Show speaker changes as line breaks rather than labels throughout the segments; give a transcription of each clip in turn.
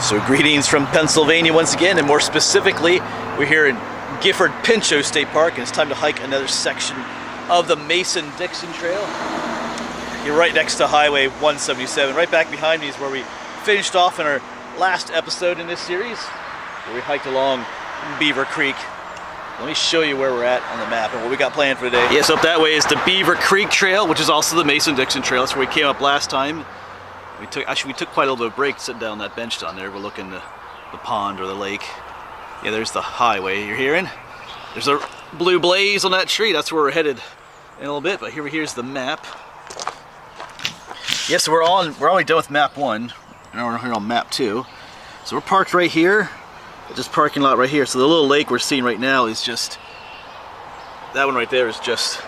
So greetings from Pennsylvania once again, and more specifically, we're here in Gifford, Pinchot State Park, and it's time to hike another section of the Mason-Dixon Trail. You're right next to Highway 177. Right back behind me is where we finished off in our last episode in this series, where we hiked along Beaver Creek. Let me show you where we're at on the map and what we got planned for today. Yes, up that way is the Beaver Creek Trail, which is also the Mason-Dixon Trail. That's where we came up last time. We took quite a little bit of a break sitting down on that bench down there. We're looking at the pond or the lake. Yeah, there's the highway you're hearing. There's a blue blaze on that tree. That's where we're headed in a little bit. But here's the map. Yeah, so we're already done with map 1. Now we're here on map 2. So we're parked right here. This parking lot right here. So the little lake we're seeing right now is just, that one right there is just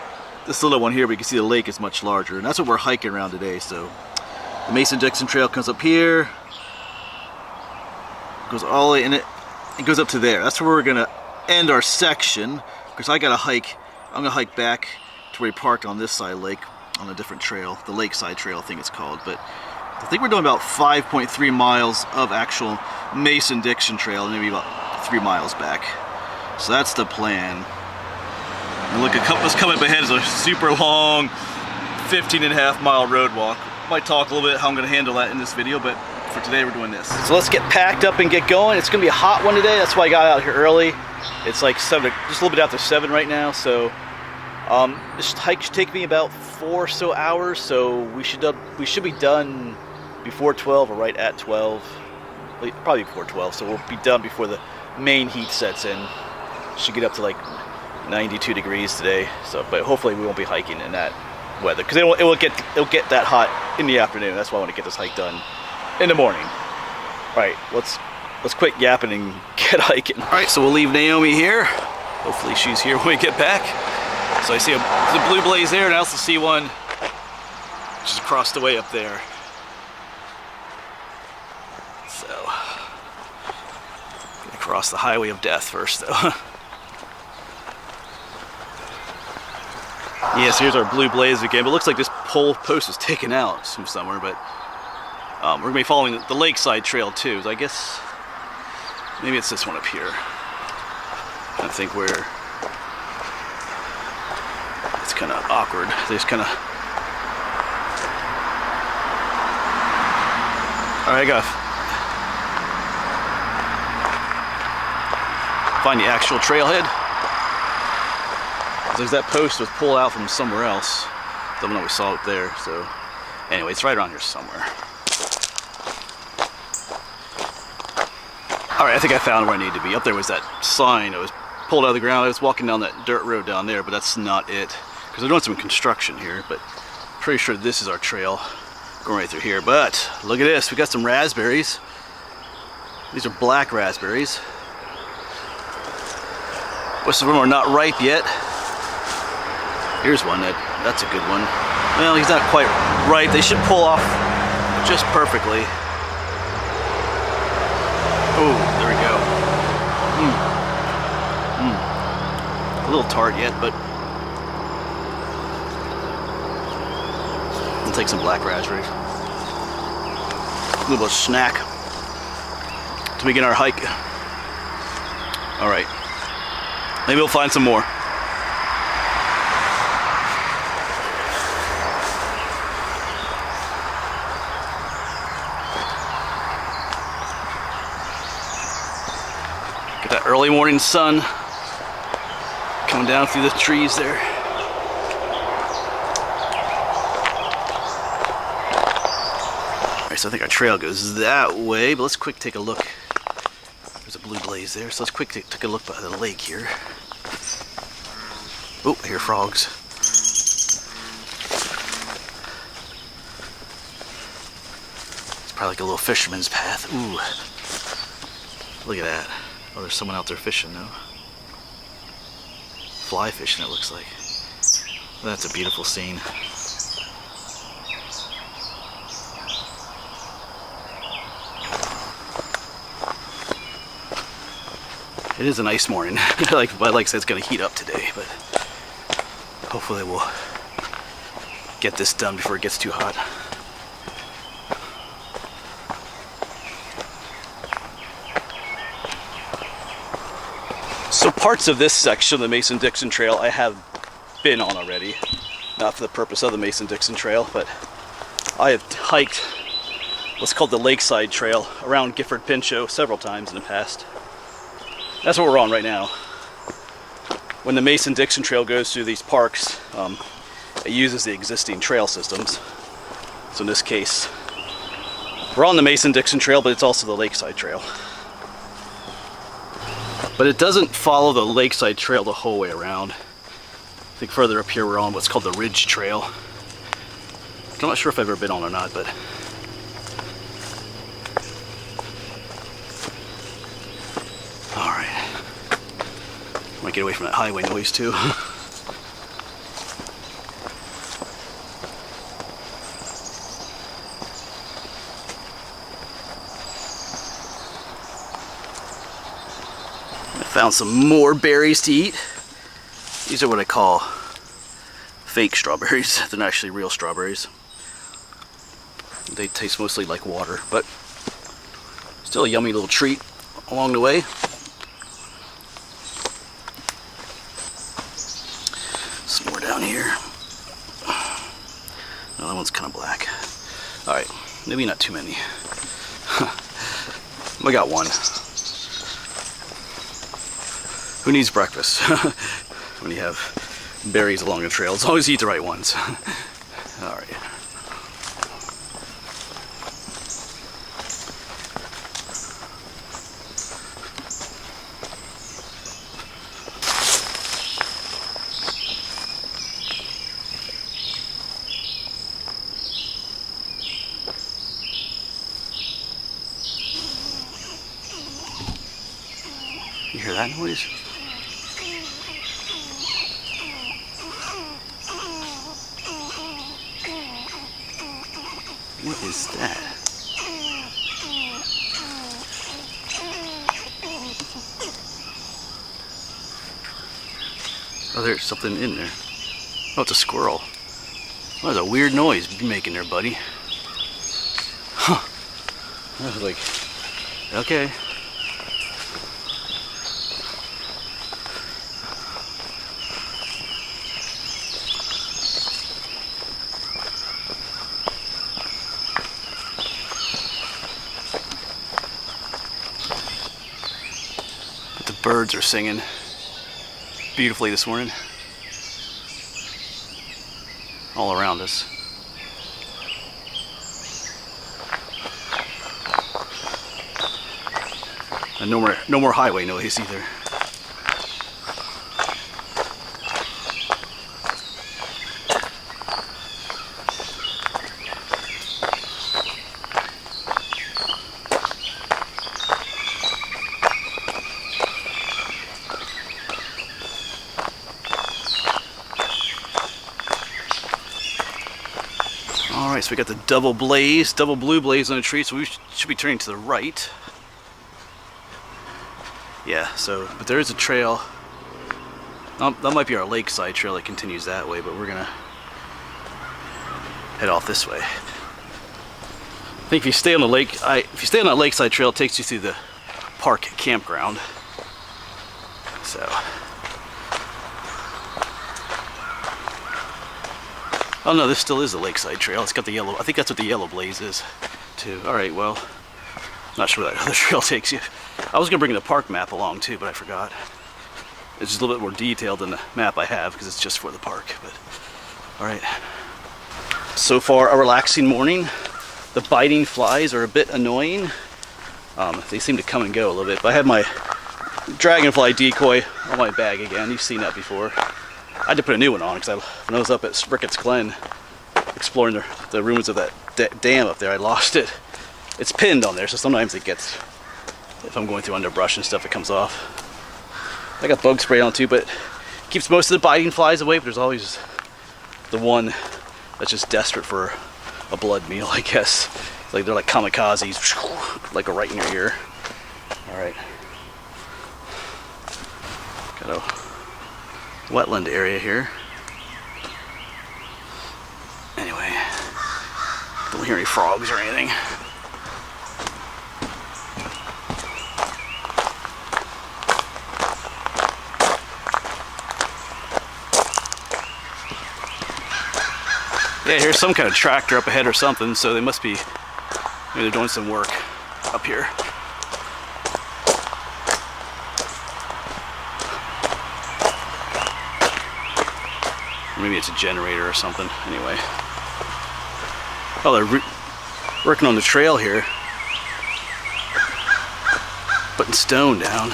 this little one here, but you can see the lake is much larger, and that's what we're hiking around today. So the Mason-Dixon Trail comes up here, goes all the way in it goes up to there. That's where we're gonna end our section, because I'm gonna hike back to where we parked on this side of the lake on a different trail, the lakeside trail I think it's called. But I think we're doing about 5.3 miles of actual Mason-Dixon Trail, and maybe about 3 miles back. So that's the plan. And look, what's coming up ahead is a super long 15.5 mile road walk. Might talk a little bit how I'm going to handle that in this video, but for today we're doing this. So let's get packed up and get going. It's going to be a hot one today. That's why I got out here early. It's like just a little bit after 7 right now. So this hike should take me about 4 or so hours. So we should be done before 12 or right at 12. Probably before 12. So we'll be done before the main heat sets in. Should get up to like 92 degrees today. So, but hopefully we won't be hiking in that weather, because it'll get that hot in the afternoon. That's why I want to get this hike done in the morning. All right, let's quit yapping and get hiking. All right, so we'll leave Naomi here. Hopefully she's here when we get back. So I see the blue blaze there, and I also see one just across the way up there. So gonna cross the highway of death first, though. Yes, here's our blue blaze again, but it looks like this pole post was taken out from somewhere, but we're going to be following the lakeside trail too. So I guess maybe it's this one up here. I think where it's kind of awkward. There's kind of... Alright, I gotta find the actual trailhead. There's that post was pulled out from somewhere else. Don't know, we saw it there. So anyway, it's right around here somewhere. Alright, I think I found where I need to be. Up there was that sign that was pulled out of the ground. I was walking down that dirt road down there, but that's not it. Because they're doing some construction here, but pretty sure this is our trail going right through here. But look at this, we got some raspberries. These are black raspberries. Most of them are not ripe yet. Here's one that's a good one. Well, he's not quite ripe. They should pull off just perfectly. Oh, there we go. A little tart yet, but we'll take some black raspberries. A little bit of snack to begin our hike. All right, maybe we'll find some more. Early morning sun coming down through the trees there. Alright, so I think our trail goes that way, but let's quick take a look. There's a blue blaze there, so let's quick take a look by the lake here. Oh, I hear frogs. It's probably like a little fisherman's path. Ooh, look at that. Oh, there's someone out there fishing now. Fly fishing, it looks like. That's a beautiful scene. It is a nice morning. like I said, it's going to heat up today, but hopefully we'll get this done before it gets too hot. So parts of this section of the Mason-Dixon Trail I have been on already. Not for the purpose of the Mason-Dixon Trail, but I have hiked what's called the Lakeside Trail around Gifford, Pinchot several times in the past. That's what we're on right now. When the Mason-Dixon Trail goes through these parks, it uses the existing trail systems. So in this case, we're on the Mason-Dixon Trail, but it's also the Lakeside Trail. But it doesn't follow the Lakeside Trail the whole way around. I think further up here we're on what's called the Ridge Trail. I'm not sure if I've ever been on or not, but alright. Might get away from that highway noise too. Found some more berries to eat. These are what I call fake strawberries. They're not actually real strawberries. They taste mostly like water, but still a yummy little treat along the way. Some more down here. No, that one's kind of black. Alright, maybe not too many. I got one. Who needs breakfast when you have berries along the trail? As long as you eat the right ones. All right. You hear that noise? What is that? Oh, there's something in there. Oh, it's a squirrel. What a weird noise you're making there, buddy. Huh. I was like, okay. Birds are singing beautifully this morning all around us. And no more highway noise either. Alright, so we got the double blue blaze on the tree, so we should be turning to the right. Yeah, so, but there is a trail. That might be our lakeside trail that continues that way, but we're gonna head off this way. I think if you stay on the lake, if you stay on that lakeside trail, it takes you through the park campground. So. Oh no, this still is the lakeside trail. It's got the yellow, I think that's what the yellow blaze is too. Alright, well, not sure where that other trail takes you. I was going to bring the park map along too, but I forgot. It's just a little bit more detailed than the map I have because it's just for the park. But alright. So far, a relaxing morning. The biting flies are a bit annoying. They seem to come and go a little bit. But I have my dragonfly decoy on my bag again. You've seen that before. I had to put a new one on because when I was up at Ricketts Glen exploring the ruins of that dam up there, I lost it. It's pinned on there, so sometimes it gets, if I'm going through underbrush and stuff, it comes off. I got bug spray on too, but it keeps most of the biting flies away, but there's always the one that's just desperate for a blood meal, I guess. Like they're like kamikazes, like right in your ear. Alright. Got a wetland area here. Anyway, don't hear any frogs or anything.
Yeah, here's some kind of tractor up ahead or something, so they must be, maybe they're doing some work up here. Maybe it's a generator or something. Anyway. Oh, they're working on the trail here. Putting stone down.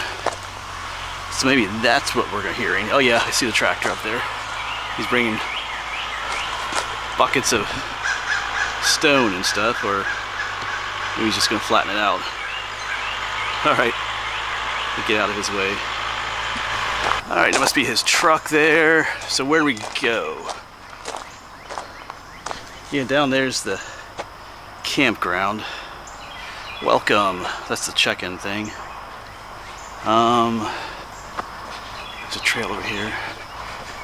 So maybe that's what we're hearing. Oh yeah, I see the tractor up there. He's bringing buckets of stone and stuff, or maybe he's just gonna flatten it out. All right, get out of his way. All right, that must be his truck there. So where do we go? Yeah, down there's the campground. Welcome. That's the check-in thing. There's a trail over here.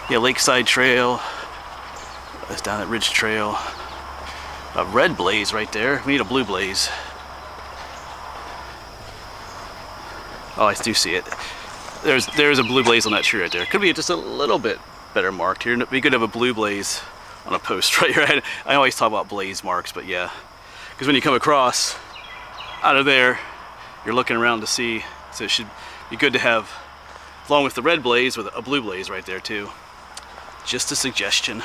Yeah, Lakeside Trail. That's down at Ridge Trail. A red blaze right there. We need a blue blaze. Oh, I do see it. There's a blue blaze on that tree right there. Could be just a little bit better marked here. We could have a blue blaze on a post right here. I always talk about blaze marks, but yeah. Because when you come across out of there, you're looking around to see. So it should be good to have, along with the red blaze, with a blue blaze right there too. Just a suggestion.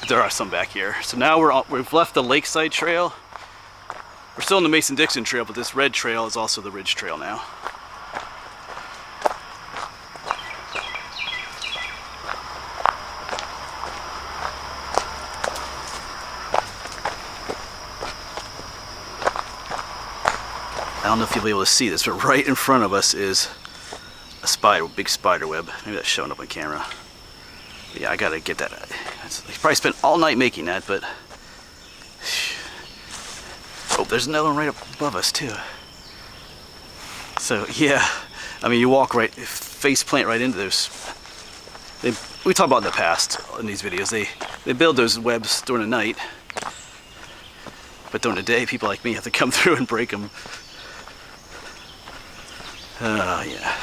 There are some back here. So now we've left the Lakeside Trail. We're still in the Mason-Dixon Trail, but this red trail is also the Ridge Trail now. I don't know if you'll be able to see this, but right in front of us is a big spider web. Maybe that's showing up on camera. But yeah, I gotta get that. He probably spent all night making that, but oh, there's another one right up above us too. So yeah, I mean, you walk right, face plant right into those. We talked about in the past in these videos. They build those webs during the night, but during the day, people like me have to come through and break them. Yeah.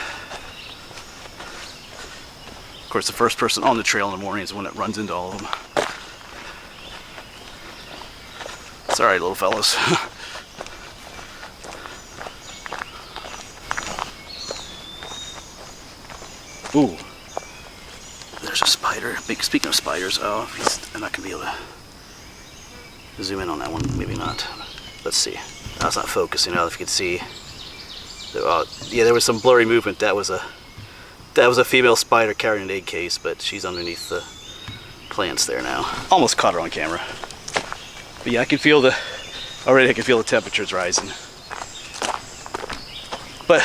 Of course, the first person on the trail in the morning is the one that runs into all of them. It's all right, little fellas. Ooh, there's a spider. Speaking of spiders, oh, I'm not gonna be able to zoom in on that one. Maybe not. Let's see. That's not focusing out. If you can see. Yeah, there was some blurry movement. That was a female spider carrying an egg case, but she's underneath the plants there now. Almost caught her on camera. But yeah, I can feel already I can feel the temperatures rising. But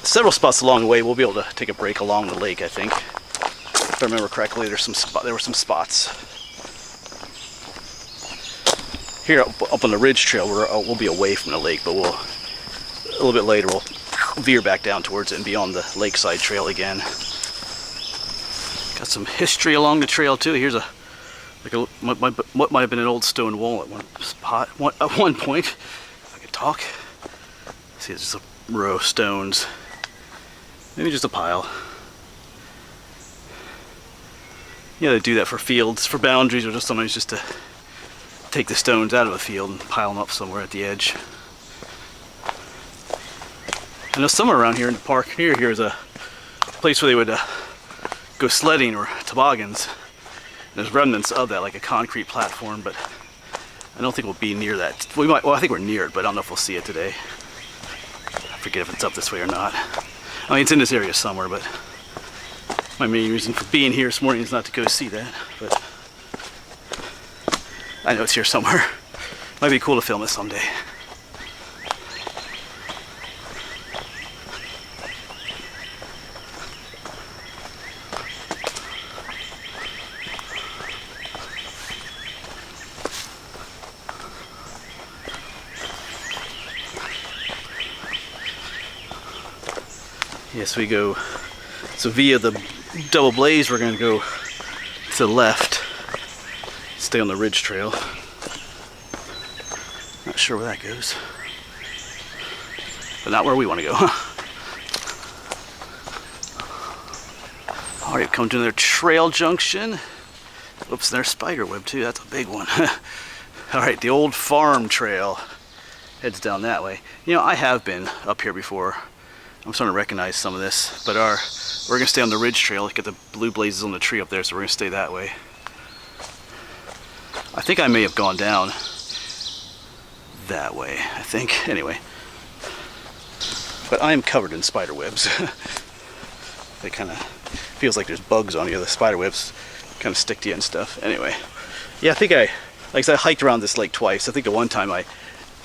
several spots along the way, we'll be able to take a break along the lake, I think. If I remember correctly, there were some spots. Here up on the Ridge Trail, we'll be away from the lake, but a little bit later we'll veer back down towards it and be on the Lakeside Trail again. Got some history along the trail too. Here's what might have been an old stone wall at one point. If I could talk. See, it's just a row of stones. Maybe just a pile. Yeah, they do that for fields, for boundaries, or just sometimes just to take the stones out of a field and pile them up somewhere at the edge. I know somewhere around here in the park near here is a place where they would go sledding or toboggans. There's remnants of that, like a concrete platform, but I don't think we'll be near that. Well, I think we're near it, but I don't know if we'll see it today. I forget if it's up this way or not. I mean, it's in this area somewhere, but my main reason for being here this morning is not to go see that, but I know it's here somewhere. Might be cool to film it someday. Yes, we go, so via the double blaze, we're going to go to the left, stay on the Ridge Trail. Not sure where that goes, but not where we want to go. Alright, come to another trail junction. Oops, there's spider web too. That's a big one. All right, the old farm trail heads down that way. You know, I have been up here before. I'm starting to recognize some of this, but we're gonna stay on the ridge trail. Look at the blue blazes on the tree up there, so we're gonna stay that way. I think I may have gone down that way, I think. Anyway. But I am covered in spider webs. It kind of feels like there's bugs on you. The spider webs kind of stick to you and stuff. Anyway. Yeah, I think like I said, I hiked around this lake twice. I think the one time I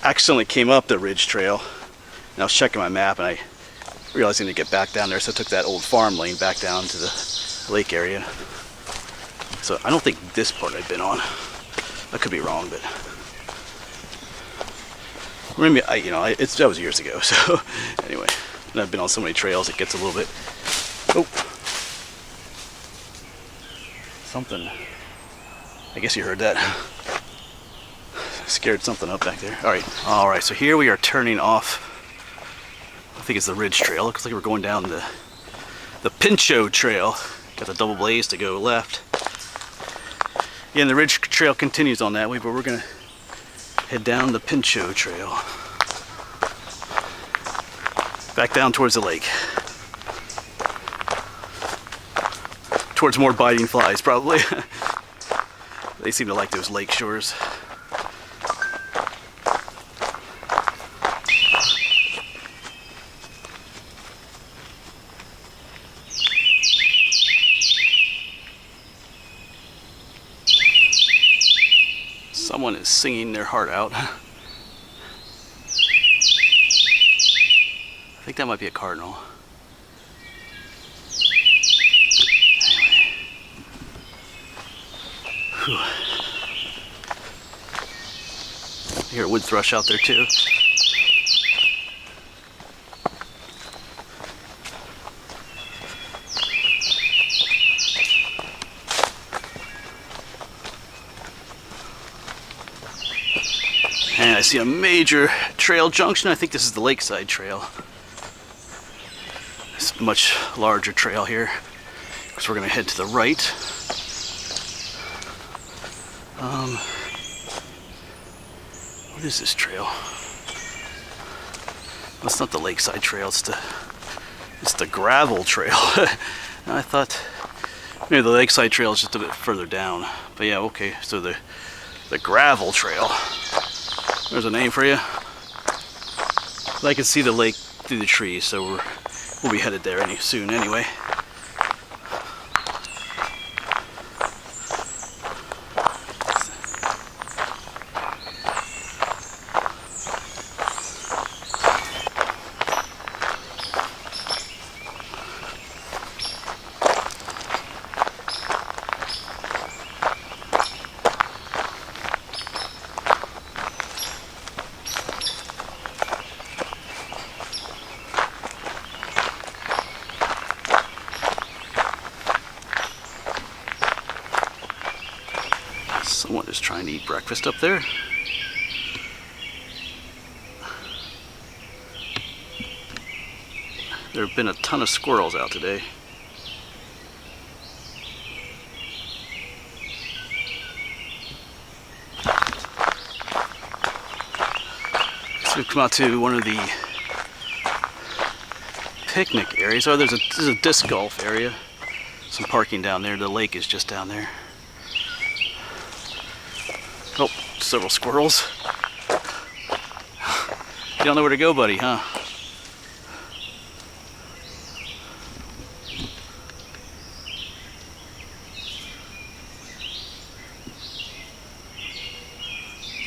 accidentally came up the ridge trail, and I was checking my map, and I realized I need to get back down there, so I took that old farm lane back down to the lake area. So I don't think this part I've been on. I could be wrong, but maybe that was years ago. So anyway, and I've been on so many trails, it gets a little bit. Oh, something. I guess you heard that. Scared something up back there. All right. So here we are turning off. I think it's the ridge trail. Looks like we're going down the Pinchot trail. Got the double blaze to go left. Yeah, and the ridge trail continues on that way, but we're gonna head down the Pinchot trail. Back down towards the lake. Towards more biting flies, probably. They seem to like those lake shores. Someone is singing their heart out. I think that might be a cardinal. Anyway. I hear a wood thrush out there too. And I see a major trail junction. I think this is the Lakeside Trail. It's a much larger trail here, because we're going to head to the right. What is this trail? That's not the Lakeside Trail. It's the gravel trail. And I thought maybe the Lakeside Trail is just a bit further down. But yeah, okay. So the gravel trail. There's a name for you. I can see the lake through the trees, so we'll be headed there soon anyway. Someone is trying to eat breakfast up there. There have been a ton of squirrels out today. So we've come out to one of the picnic areas. Oh, there's a disc golf area. Some parking down there. The lake is just down there. Oh, several squirrels. You don't know where to go, buddy, huh?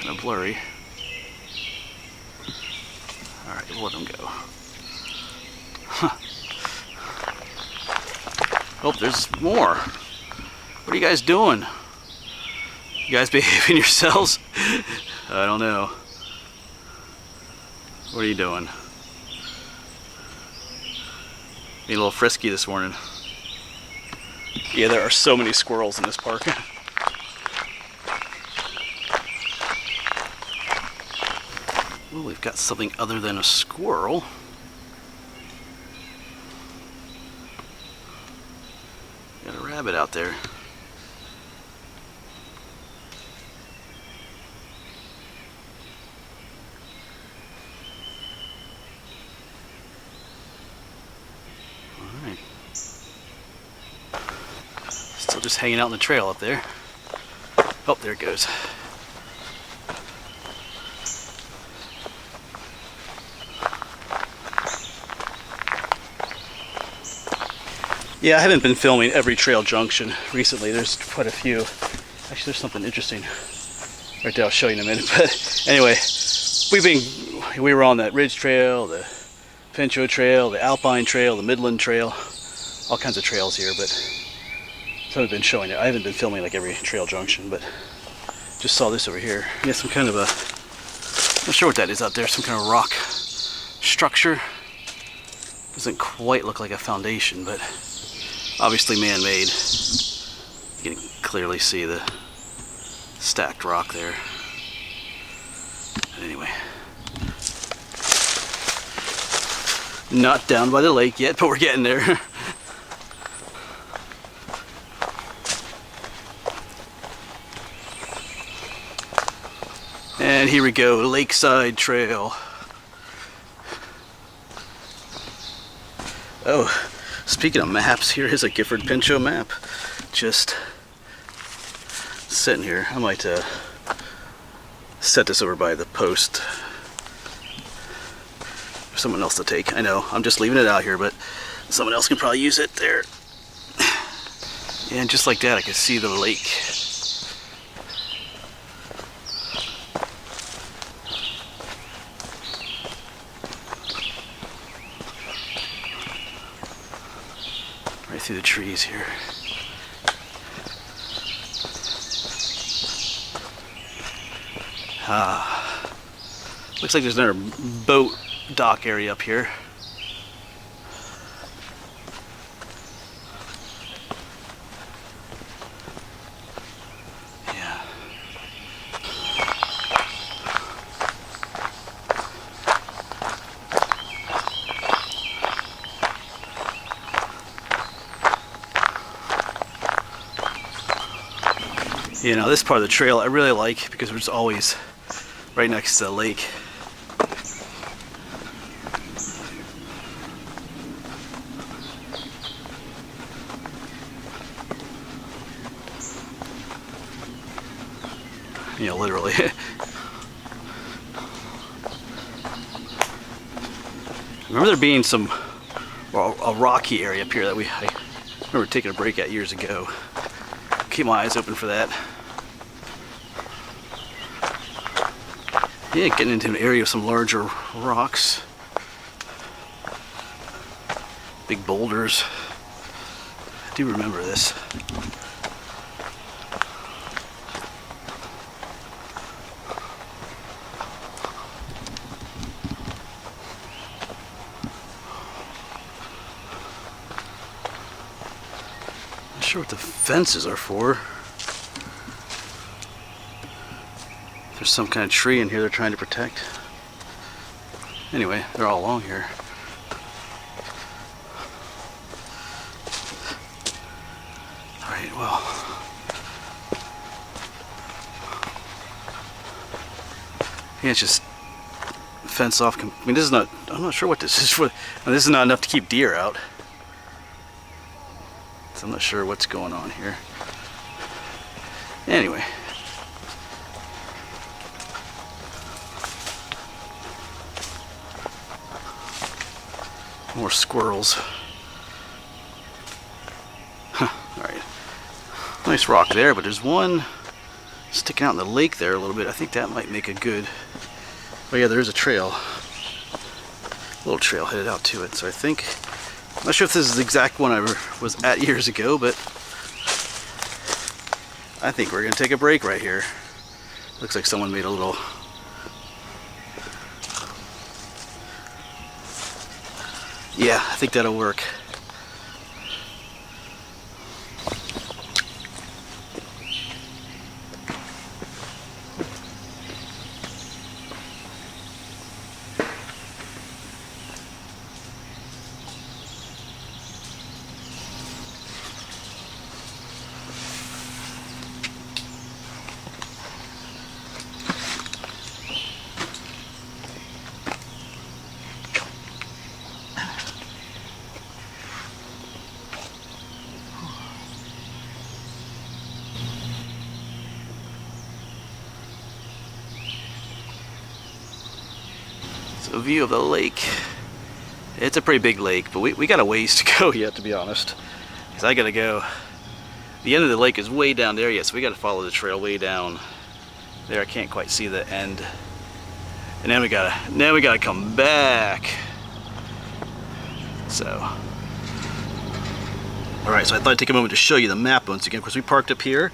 Kind of blurry. All right, we'll let them go. Huh. Oh, there's more. What are you guys doing? You guys behaving yourselves? I don't know. What are you doing? Being a little frisky this morning. Yeah, there are so many squirrels in this park. Well, we've got something other than a squirrel. Got a rabbit out there. just hanging out in the trail up there. Oh, there it goes. Yeah, I haven't been filming every trail junction recently. There's quite a few. Actually, there's something interesting right there. I'll show you in a minute. But anyway, we were on that Ridge Trail, the Pinchot Trail, the Alpine Trail, the Midland Trail, all kinds of trails here. But so I've been showing it. I haven't been filming like every trail junction, but just saw this over here. Yeah, some kind of a, I'm not sure what that is out there. Some kind of rock structure. Doesn't quite look like a foundation, but obviously man-made. You can clearly see the stacked rock there. But anyway, not down by the lake yet, but we're getting there. And here we go, Lakeside Trail. Oh, speaking of maps, here is a Gifford Pinchot map. Just sitting here. I might set this over by the post for someone else to take. I know, I'm just leaving it out here, but someone else can probably use it there. And just like that, I can see the lake. Right through the trees here. Looks like there's another boat dock area up here. Yeah. You know, this part of the trail I really like because it's always right next to the lake. You know, literally. Remember there being some, well, a rocky area up here that I remember taking a break at years ago. Keep my eyes open for that. Yeah, getting into an area of some larger rocks. Big boulders. I do remember this. Not sure what the fences are for. There's some kind of tree in here they're trying to protect. Anyway, they're all along here. Alright, well. Yeah, it's just fence off. I mean, this is not, I'm not sure what this is for. This is not enough to keep deer out. So I'm not sure what's going on here. Anyway. More squirrels. Huh, alright. Nice rock there, but there's one sticking out in the lake there a little bit. I think that might make a good... Oh yeah, there's a trail. A little trail headed out to it, so I think... I'm not sure if this is the exact one I was at years ago, but... I think we're going to take a break right here. Looks like someone made a little... Yeah, I think that'll work. So view of the lake. It's a pretty big lake, but we got a ways to go yet, to be honest. Because I gotta go. The end of the lake is way down there yet, so we gotta follow the trail way down there. I can't quite see the end. And then we gotta come back. So. Alright, so I thought I'd take a moment to show you the map once again. Of course, we parked up here.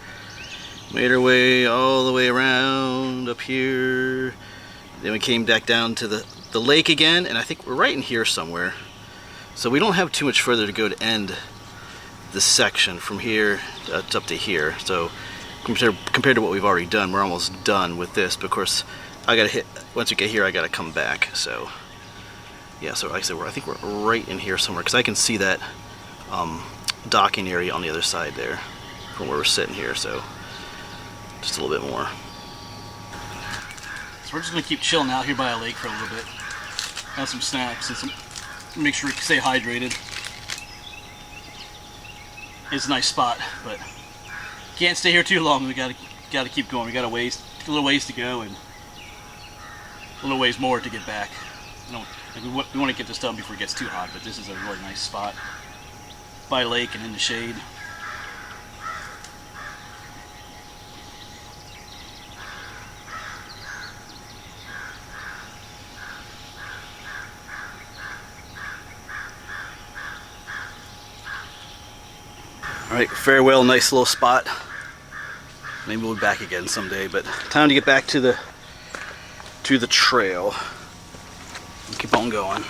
Made our way all the way around up here. Then we came back down to the lake again, and I think we're right in here somewhere. So we don't have too much further to go to end this section from here up to here. So compared to what we've already done, we're almost done with this. But of course, I gotta hit, once we get here, I gotta come back. So yeah, so like I said, I think we're right in here somewhere, because I can see that docking area on the other side there from where we're sitting here. So just a little bit more. So we're just gonna keep chilling out here by a lake for a little bit. Have some snacks and make sure we stay hydrated. It's a nice spot, but can't stay here too long. We gotta keep going. We got a little ways to go and a little ways more to get back. We want to get this done before it gets too hot, but this is a really nice spot by a lake and in the shade. Alright, farewell, nice little spot. Maybe we'll be back again someday, but time to get back to the trail. Keep on going.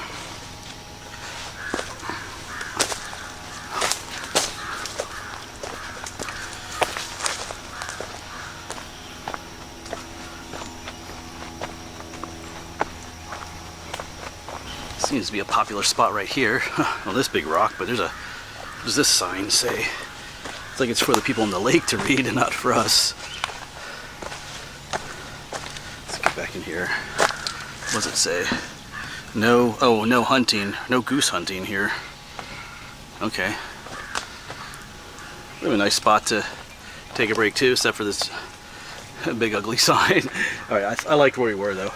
Seems to be a popular spot right here on this big rock, but what does this sign say? It's like it's for the people on the lake to read and not for us. Let's get back in here. What does it say? No hunting, no goose hunting here. Okay. We have a nice spot to take a break too, except for this big ugly sign. Alright, I liked where we were though.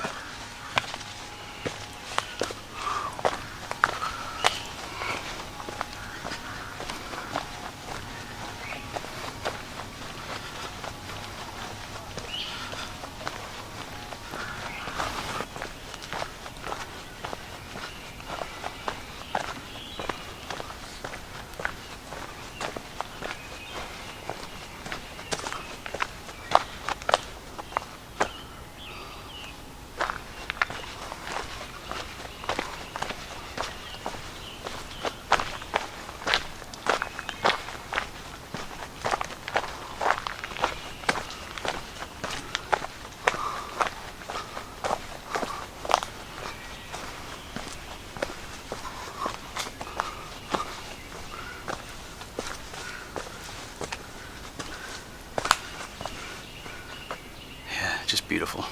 Just beautiful.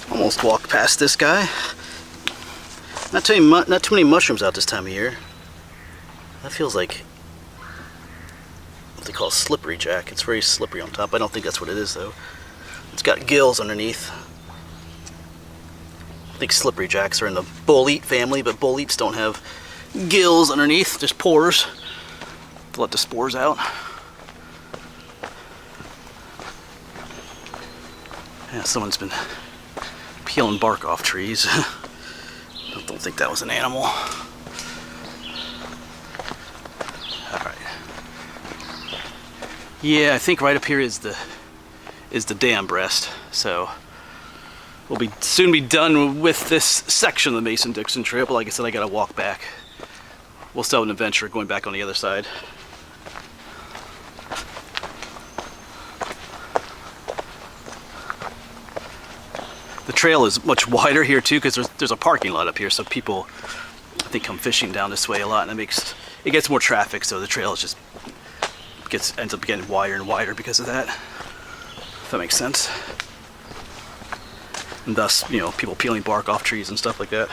Almost walked past this guy. Not too many mushrooms out this time of year. That feels like what they call slippery jack. It's very slippery on top. I don't think that's what it is though. It's got gills underneath. I think slippery jacks are in the bolete family, but boletes don't have gills underneath, just pores to let the spores out. Yeah, someone's been peeling bark off trees. Don't think that was an animal. Alright. Yeah, I think right up here is the dam breast. So we'll soon be done with this section of the Mason-Dixon trail, but like I said, I gotta walk back. We'll still have an adventure going back on the other side. The trail is much wider here too, because there's a parking lot up here, so people I think come fishing down this way a lot, and it gets more traffic, so the trail is ends up getting wider and wider because of that. If that makes sense. And thus, people peeling bark off trees and stuff like that.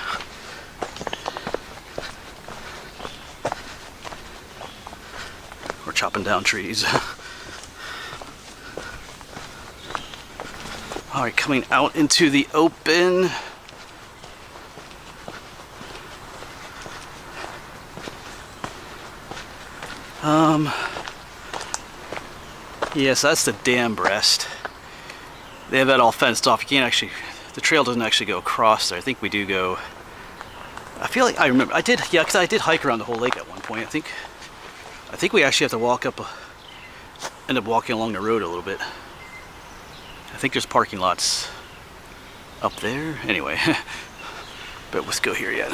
Or chopping down trees. All right, coming out into the open. Yes, that's the dam breast. They have that all fenced off. You can't actually, the trail doesn't actually go across there. I think we do go, I feel like I remember, I did, yeah, because I did hike around the whole lake at one point. I think we actually have to walk up, end up walking along the road a little bit. I think there's parking lots up there. Anyway, but let's go here yet.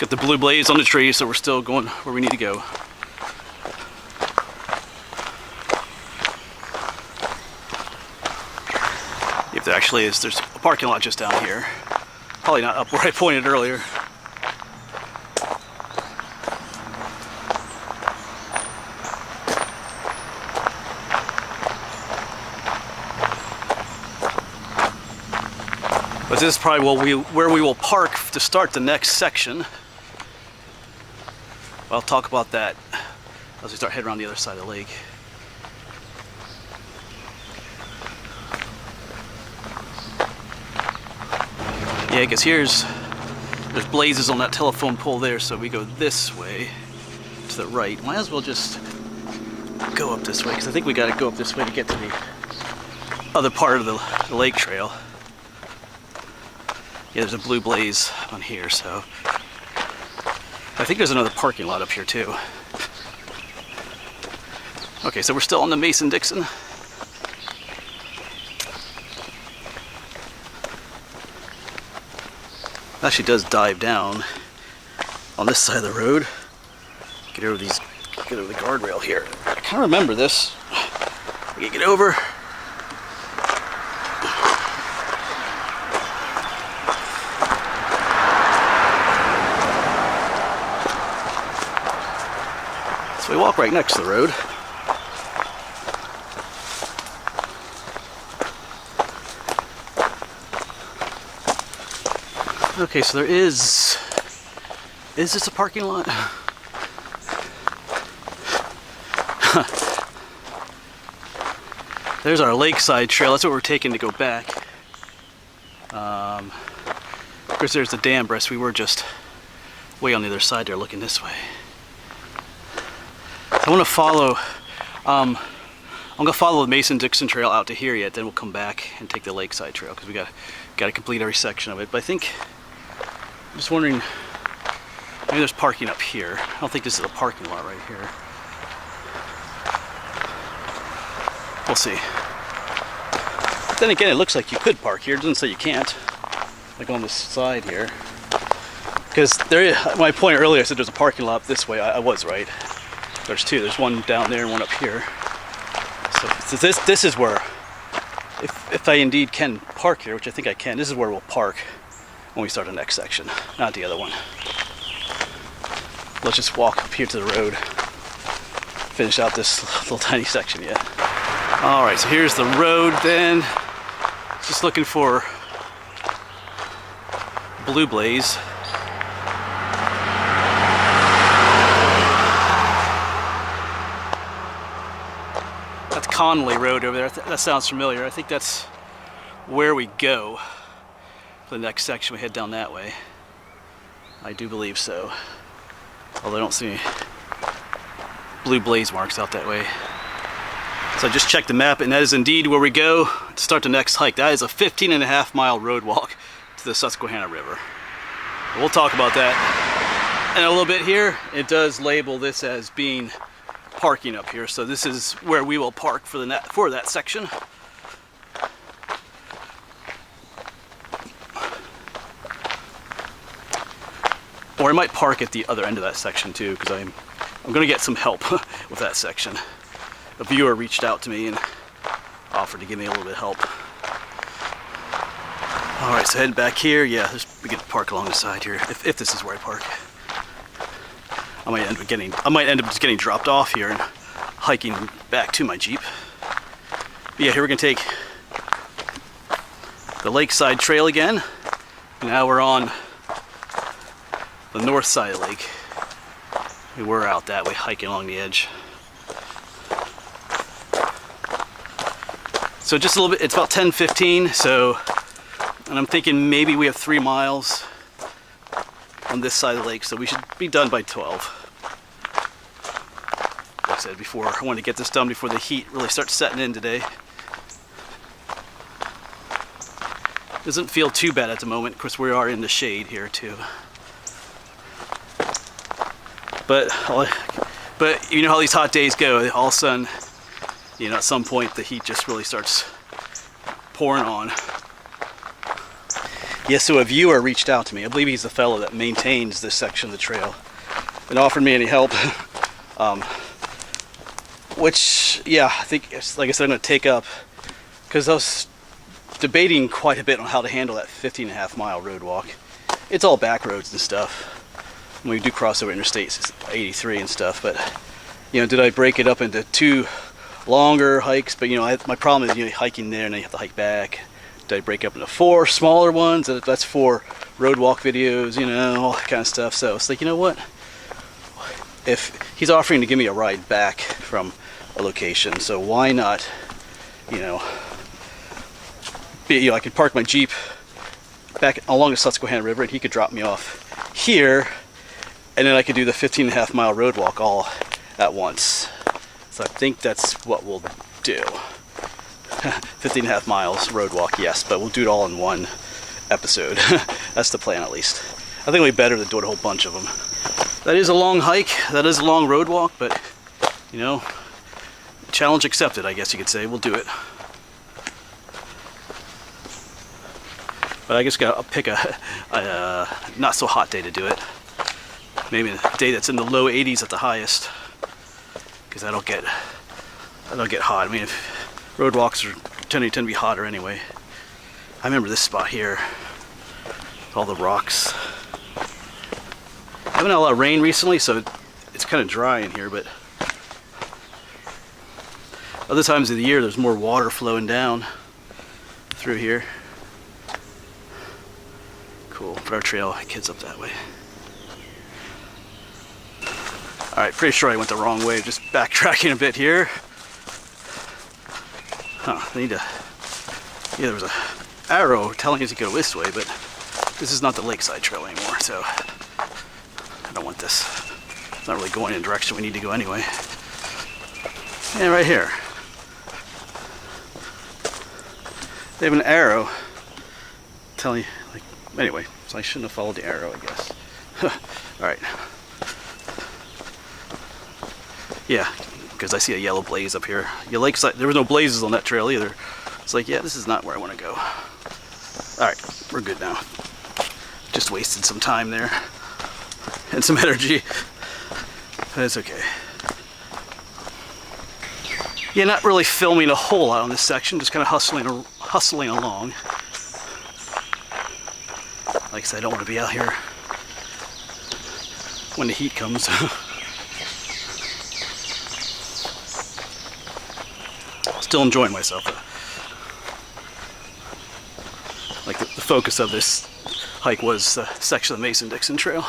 Got the blue blaze on the tree, so we're still going where we need to go. If there actually is, there's a parking lot just down here. Probably not up where I pointed earlier. But this is probably where we will park to start the next section. I'll talk about that as we start heading around the other side of the lake. Yeah, because there's blazes on that telephone pole there, so we go this way to the right. Might as well just go up this way, because I think we got to go up this way to get to the other part of the lake trail. Yeah, there's a blue blaze on here, so I think there's another parking lot up here too. Okay, so we're still on the Mason-Dixon. Actually does dive down on this side of the road. Get over the guardrail here. I kind of remember this. I can get over. So we walk right next to the road. Okay, so there is this a parking lot? There's our lakeside trail. That's what we're taking to go back. Of course, there's the dam breast. We were just way on the other side there looking this way. I want to follow, I'm going to follow the Mason-Dixon trail out to here yet, then we'll come back and take the lakeside trail because we got to complete every section of it. But I think, I'm just wondering, maybe there's parking up here. I don't think this is a parking lot right here. We'll see. But then again, it looks like you could park here. It doesn't say you can't. Like on this side here. Because when I pointed earlier, I said there's a parking lot this way. I was right. There's two. There's one down there and one up here. So this is where, if I indeed can park here, which I think I can, this is where we'll park when we start the next section, not the other one. Let's just walk up here to the road, finish out this little tiny section yet. All right, so here's the road then. Just looking for blue blaze. That's Conley Road over there. That sounds familiar. I think that's where we go for the next section. We head down that way. I do believe so. Although I don't see any blue blaze marks out that way. So I just checked the map, and that is indeed where we go to start the next hike. That is a 15.5-mile road walk to the Susquehanna River. We'll talk about that in a little bit here. It does label this as being parking up here, so this is where we will park for that section. Or I might park at the other end of that section too, because I'm going to get some help with that section. A viewer reached out to me and offered to give me a little bit of help. All right, so heading back here, yeah, we get to park along the side here if this is where I park. I might end up just getting dropped off here and hiking back to my Jeep. But yeah, here we're gonna take the lakeside trail again. Now we're on the north side of the lake. We were out that way hiking along the edge. So just a little bit, it's about 10:15, so, and I'm thinking maybe we have 3 miles on this side of the lake, so we should be done by 12. Like I said before, I want to get this done before the heat really starts setting in today. Doesn't feel too bad at the moment. Of course, we are in the shade here too. But you know how these hot days go. All of a sudden, you know, at some point the heat just really starts pouring on. Yeah, so a viewer reached out to me. I believe he's the fellow that maintains this section of the trail and offered me any help. Which, yeah, I think, like I said, I'm going to take up, because I was debating quite a bit on how to handle that 15.5 mile road walk. It's all back roads and stuff. When we do cross over Interstate 83 and stuff, but, you know, did I break it up into 2 longer hikes? But, you know, my problem is, you know, hiking there and then you have to hike back. Did I break up into 4 smaller ones? That's 4 road walk videos, you know, all that kind of stuff. So it's like, you know what? If he's offering to give me a ride back from a location, so why not, you know, I could park my Jeep back along the Susquehanna River and he could drop me off here, and then I could do the 15.5 mile road walk all at once. So I think that's what we'll do. 15.5 miles road walk, yes, but we'll do it all in one episode. That's the plan, at least. I think it'll be better than doing a whole bunch of them. That is a long hike, that is a long road walk, but, you know, challenge accepted, I guess you could say. We'll do it. But I guess I'll pick a not so hot day to do it. Maybe a day that's in the low 80s at the highest, because I don't get hot. I mean, if road walks tend to be hotter anyway. I remember this spot here, all the rocks. I haven't had a lot of rain recently, so it's kind of dry in here, but other times of the year there's more water flowing down through here. Cool, but our trail kids up that way. Alright, pretty sure I went the wrong way, just backtracking a bit here. Huh, I need to, yeah, there was an arrow telling us to go this way, but this is not the lakeside trail anymore, so I don't want this. It's not really going in the direction we need to go anyway. And right here, they have an arrow telling you, like, anyway, so I shouldn't have followed the arrow, I guess. Alright. Yeah, because I see a yellow blaze up here. Your lakeside, there was no blazes on that trail either. It's like, yeah, this is not where I want to go. Alright, we're good now. Just wasted some time there. And some energy. But it's okay. Yeah, not really filming a whole lot on this section, just kind of hustling along. Like I said, I don't want to be out here when the heat comes. Still enjoying myself though. Like the focus of this hike was the section of the Mason-Dixon trail.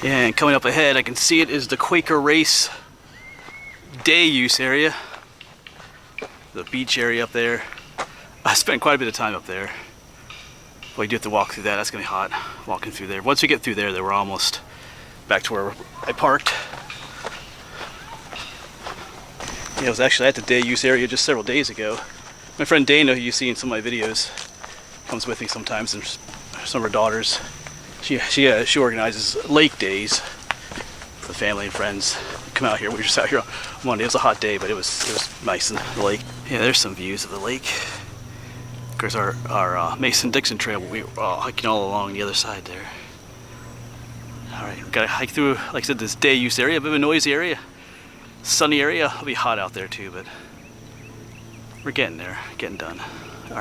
Yeah, and coming up ahead, I can see it is the Quaker Race day use area. The beach area up there. I spent quite a bit of time up there. Well, you do have to walk through that. That's gonna be hot, walking through there. Once we get through there, we're almost back to where I parked. Yeah, I was actually at the day use area just several days ago. My friend Dana, who you see in some of my videos, comes with me sometimes, and some of her daughters. She organizes lake days for the family and friends. Come out here. We were just out here on Monday. It was a hot day, but it was nice in the lake. Yeah, there's some views of the lake. Of course, our Mason-Dixon trail, we were hiking all along the other side there. All right, we got to hike through, like I said, this day use area, a bit of a noisy area. Sunny area. It'll be hot out there too, but we're getting there, getting done. All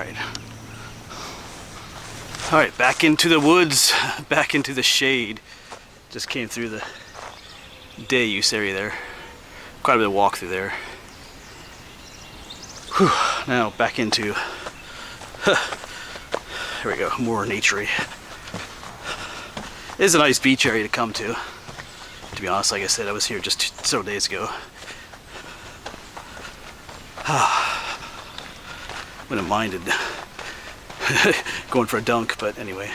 right, back into the woods, back into the shade. Just came through the day use area there. Quite a bit of walk through there. Whew. Now back into, here we go, more naturey. It is a nice beach area to come to be honest. Like I said, I was here just several days ago. Wouldn't have minded going for a dunk, but anyway.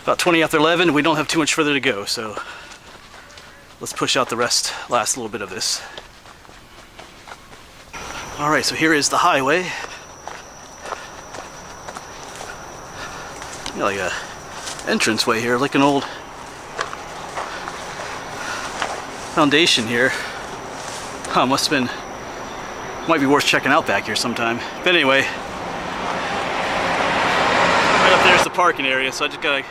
About 20 after 11, we don't have too much further to go, so let's push out the last little bit of this. All right, so here is the highway. Like a entranceway here, like an old foundation here. Huh, might be worth checking out back here sometime. But anyway, right up there's the parking area, so I just gotta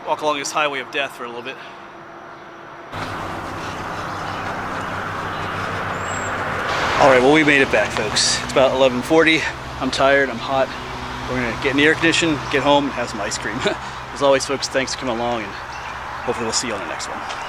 walk along this highway of death for a little bit. All right, well, we made it back, folks. It's about 11:40. I'm tired, I'm hot. We're gonna get in the air condition, get home, and have some ice cream. As always, folks, thanks for coming along, and hopefully we'll see you on the next one.